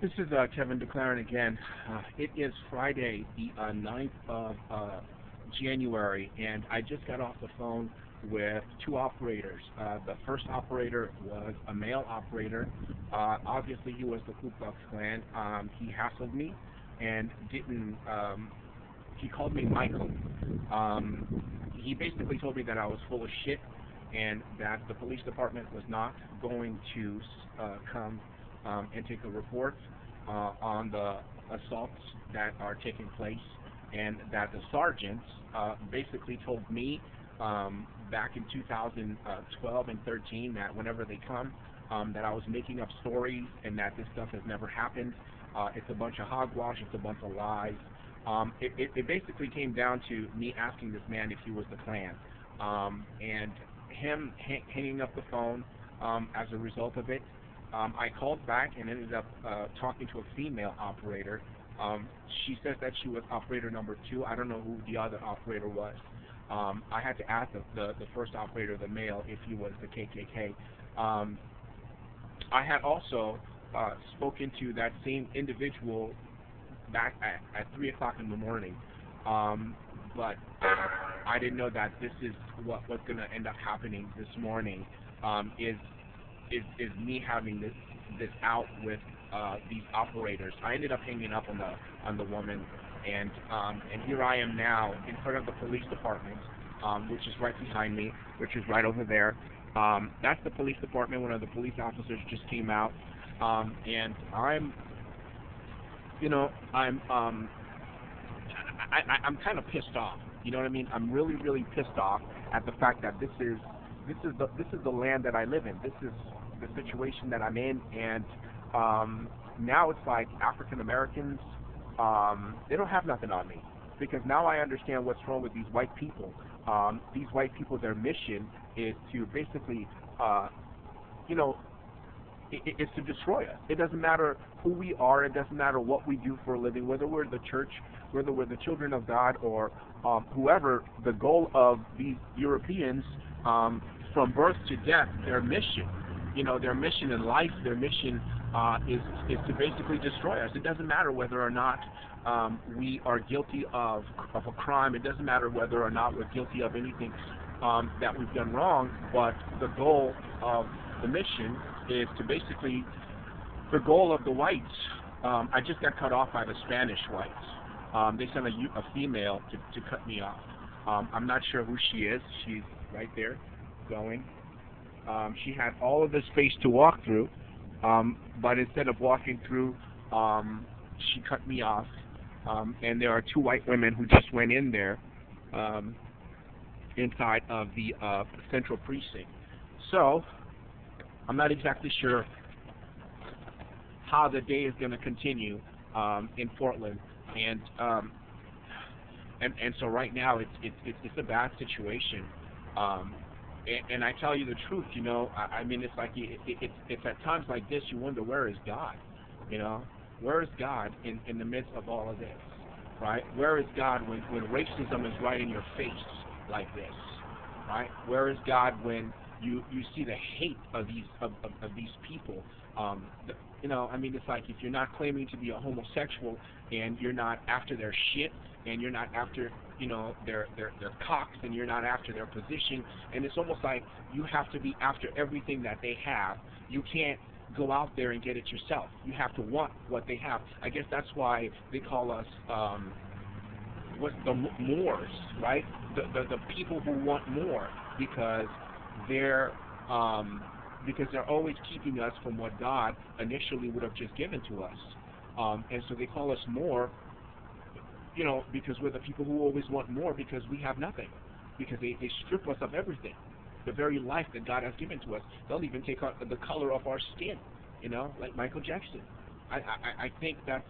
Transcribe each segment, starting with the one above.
This is Kevin Duclairon again. It is Friday, the 9th of January, and I just got off the phone with two operators. The first operator was a male operator. Obviously, he was the Ku Klux Klan. He hassled me and didn't. He called me Michael. He basically told me that I was full of shit and that the police department was not going to come and take a report on the assaults that are taking place, and that the sergeants basically told me back in 2012 and 13 that whenever they come, that I was making up stories and that this stuff has never happened. It's a bunch of hogwash, it's a bunch of lies. It basically came down to me asking this man if he was the Klan, and him hanging up the phone as a result of it. I called back and ended up talking to a female operator. She says that she was operator number 2. I don't know who the other operator was. I had to ask the first operator, the male, if he was the KKK. I had also spoken to that same individual back at 3 o'clock in the morning, but I didn't know that this is what was going to end up happening this morning. Is me having this out with these operators. I ended up hanging up on the woman, and here I am now in front of the police department, which is right behind me, which is right over there. That's the police department. One of the police officers just came out, and I'm kind of pissed off. You know what I mean? I'm really pissed off at the fact that this is the land that I live in. This is the situation that I'm in, and now it's like African Americans, they don't have nothing on me, because now I understand what's wrong with these white people. These white people, their mission is to basically, it's to destroy us. It doesn't matter who we are. It doesn't matter what we do for a living, whether we're the church, whether we're the children of God, or whoever. The goal of these Europeans, from birth to death, their mission, their mission in life, their mission is to basically destroy us. It doesn't matter whether or not we are guilty of a crime. It doesn't matter whether or not we're guilty of anything that we've done wrong, but the goal of the mission is to basically, the goal of the whites. I just got cut off by the Spanish whites. They sent a female to cut me off. I'm not sure who she is. She's right there going. She had all of the space to walk through, but instead of walking through, she cut me off. And there are two white women who just went in there inside of the central precinct. So I'm not exactly sure how the day is going to continue in Portland, and so right now it's a bad situation. And I tell you the truth, I mean, it's like it's at times like this you wonder, where is God? Where is God in the midst of all of this, right? Where is God when racism is right in your face like this, right? Where is God when you see the hate of these people? I mean, it's like if you're not claiming to be a homosexual and you're not after their shit, and you're not after their cocks, and you're not after their position, and it's almost like you have to be after everything that they have. You can't go out there and get it yourself. You have to want what they have. I guess that's why they call us the Moors, right? The people who want more, because they're always keeping us from what God initially would have just given to us. And so they call us more, because we're the people who always want more, because we have nothing. Because they strip us of everything. The very life that God has given to us. They'll even take the color off our skin, like Michael Jackson. I think that's,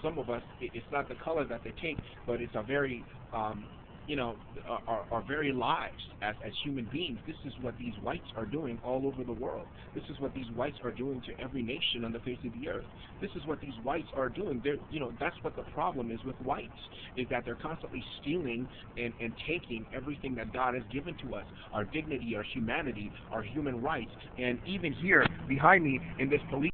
some of us, it's not the color that they take, but it's a very, our very lives as human beings. This is what these whites are doing all over the world. This is what these whites are doing to every nation on the face of the earth. This is what these whites are doing. That's what the problem is with whites, is that they're constantly stealing and taking everything that God has given to us, our dignity, our humanity, our human rights. And even here behind me in this police